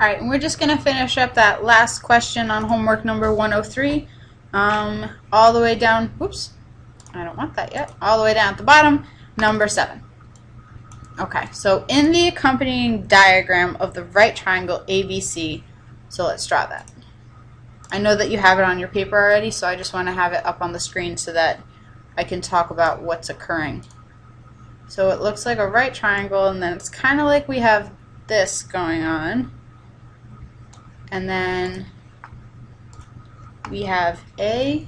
Alright, and we're just going to finish up that last question on homework number 103. All the way down, whoops, I don't want that yet, all the way down at the bottom, number 7. Okay, so in the accompanying diagram of the right triangle ABC, so let's draw that. I know that you have it on your paper already, so I just want to have it up on the screen so that I can talk about what's occurring. So it looks like a right triangle, and then it's kind of like we have this going on. And then we have A,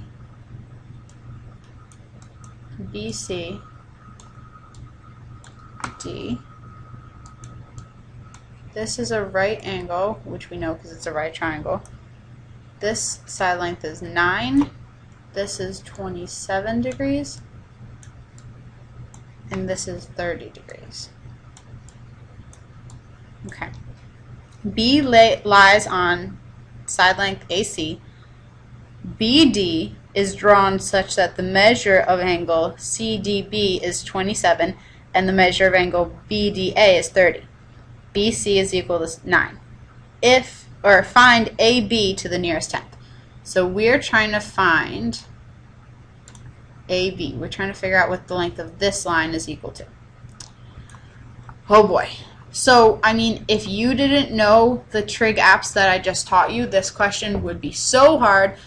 B, C, D. This is a right angle, which we know because it's a right triangle. This side length is 9. This is 27 degrees. And this is 30 degrees. Okay. B lies on side length AC. BD is drawn such that the measure of angle CDB is 27 and the measure of angle BDA is 30. BC is equal to 9. Find AB to the nearest tenth. So we're trying to find AB. We're trying to figure out what the length of this line is equal to. Oh boy. So, I mean, if you didn't know the trig apps that I just taught you, this question would be so hard,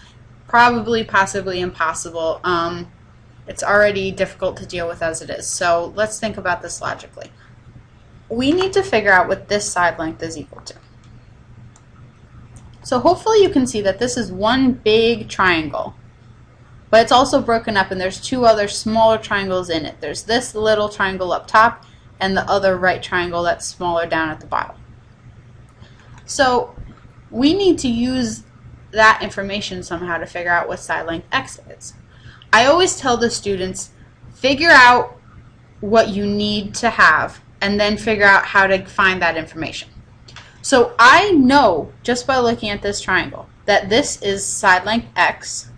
probably, possibly impossible. It's already difficult to deal with as it is. So let's think about this logically. We need to figure out what this side length is equal to. So hopefully you can see that this is one big triangle, but it's also broken up and there's two other smaller triangles in it. There's this little triangle up top and the other right triangle that's smaller down at the bottom. So we need to use that information somehow to figure out what side length x is. I always tell the students, figure out what you need to have and then figure out how to find that information. So I know just by looking at this triangle that this is side length x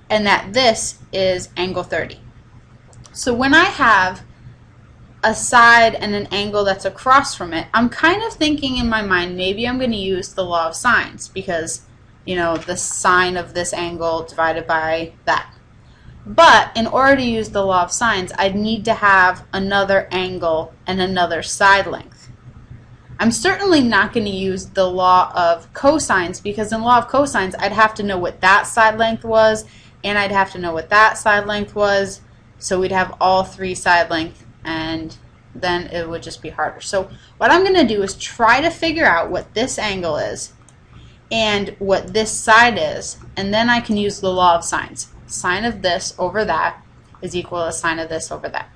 and that this is angle 30. So when I have a side and an angle that's across from it, I'm kind of thinking in my mind maybe I'm going to use the law of sines because, you know, the sine of this angle divided by that. But in order to use the law of sines, I'd need to have another angle and another side length. I'm certainly not going to use the law of cosines because in law of cosines I'd have to know what that side length was and I'd have to know what that side length was, so we'd have all three side lengths and then it would just be harder. So what I'm going to do is try to figure out what this angle is and what this side is, and then I can use the law of sines. Sine of this over that is equal to sine of this over that.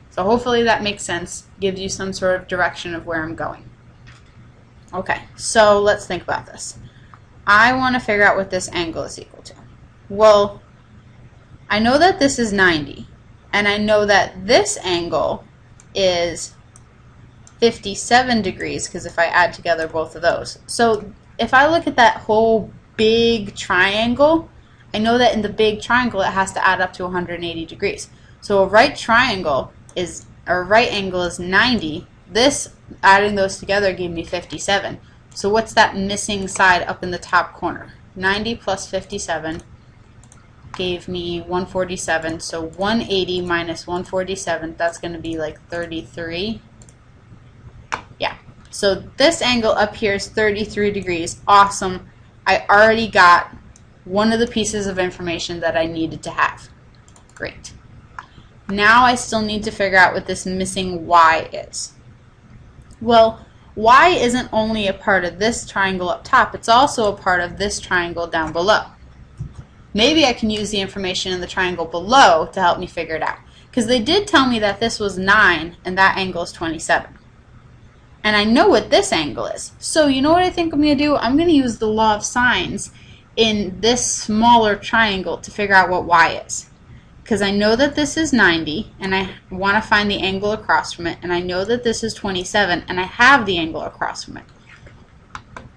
So hopefully that makes sense, gives you some sort of direction of where I'm going. Okay, so let's think about this. I want to figure out what this angle is equal to. Well, I know that this is 90, and I know that this angle is 57 degrees, because if I add together both of those. So if I look at that whole big triangle, I know that in the big triangle it has to add up to 180 degrees. So a right triangle is, or right angle is 90. This, adding those together, gave me 57. So what's that missing side up in the top corner? 90 plus 57 gave me 147. So 180 minus 147, that's going to be like 33. Yeah. So this angle up here is 33 degrees. Awesome. I already got one of the pieces of information that I needed to have. Great. Now I still need to figure out what this missing y is. Well, y isn't only a part of this triangle up top, it's also a part of this triangle down below. Maybe I can use the information in the triangle below to help me figure it out. Because they did tell me that this was 9 and that angle is 27. And I know what this angle is. So you know what I think I'm going to do? I'm going to use the law of sines in this smaller triangle to figure out what y is. Because I know that this is 90 and I want to find the angle across from it, and I know that this is 27 and I have the angle across from it.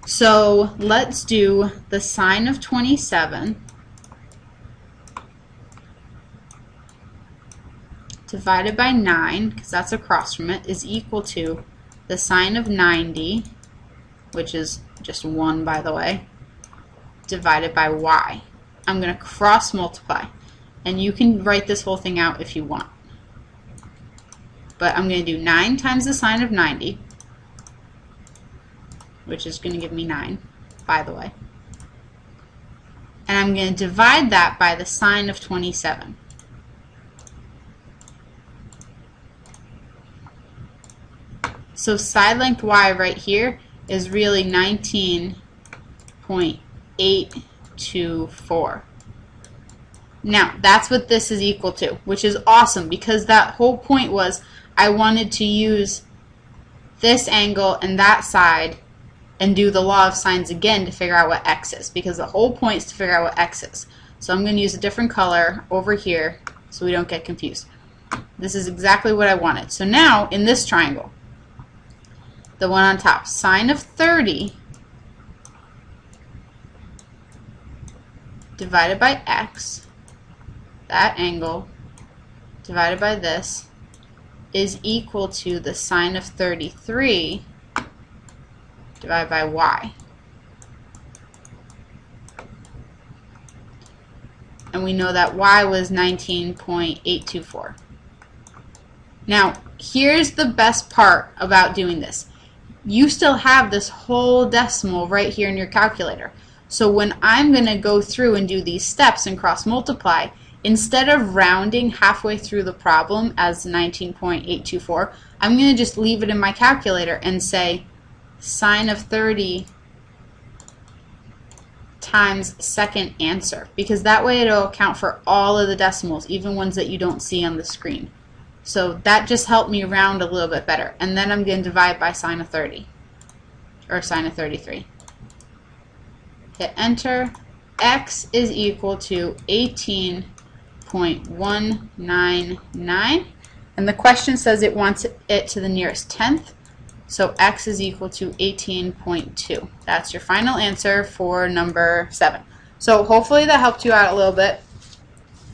So let's do the sine of 27 divided by 9, because that's across from it, is equal to the sine of 90 which is just 1 by the way, divided by y. I'm going to cross multiply. And you can write this whole thing out if you want. But I'm going to do 9 times the sine of 90, which is going to give me 9, by the way. And I'm going to divide that by the sine of 27. So side length y right here is really 19.824. Now, that's what this is equal to, which is awesome because that whole point was I wanted to use this angle and that side and do the law of sines again to figure out what x is, because the whole point is to figure out what x is. So I'm going to use a different color over here so we don't get confused. This is exactly what I wanted. So now, in this triangle, the one on top, sine of 30 divided by x, that angle, divided by this, is equal to the sine of 33 divided by y. And we know that y was 19.824. Now, here's the best part about doing this. You still have this whole decimal right here in your calculator. So when I'm going to go through and do these steps and cross multiply, instead of rounding halfway through the problem as 19.824, I'm going to just leave it in my calculator and say sine of 30 times second answer, because that way it'll account for all of the decimals, even ones that you don't see on the screen. So that just helped me round a little bit better. And then I'm going to divide by sine of 30, or sine of 33. Hit enter. X is equal to 18.199. And the question says it wants it to the nearest tenth. So x is equal to 18.2. That's your final answer for number 7. So hopefully that helped you out a little bit.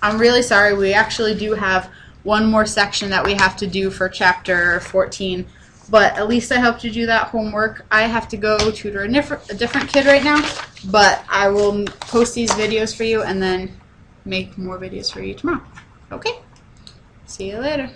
I'm really sorry, we actually do have one more section that we have to do for chapter 14, but at least I helped you do that homework. I have to go tutor a different kid right now, but I will post these videos for you and then make more videos for you tomorrow. Okay? See you later.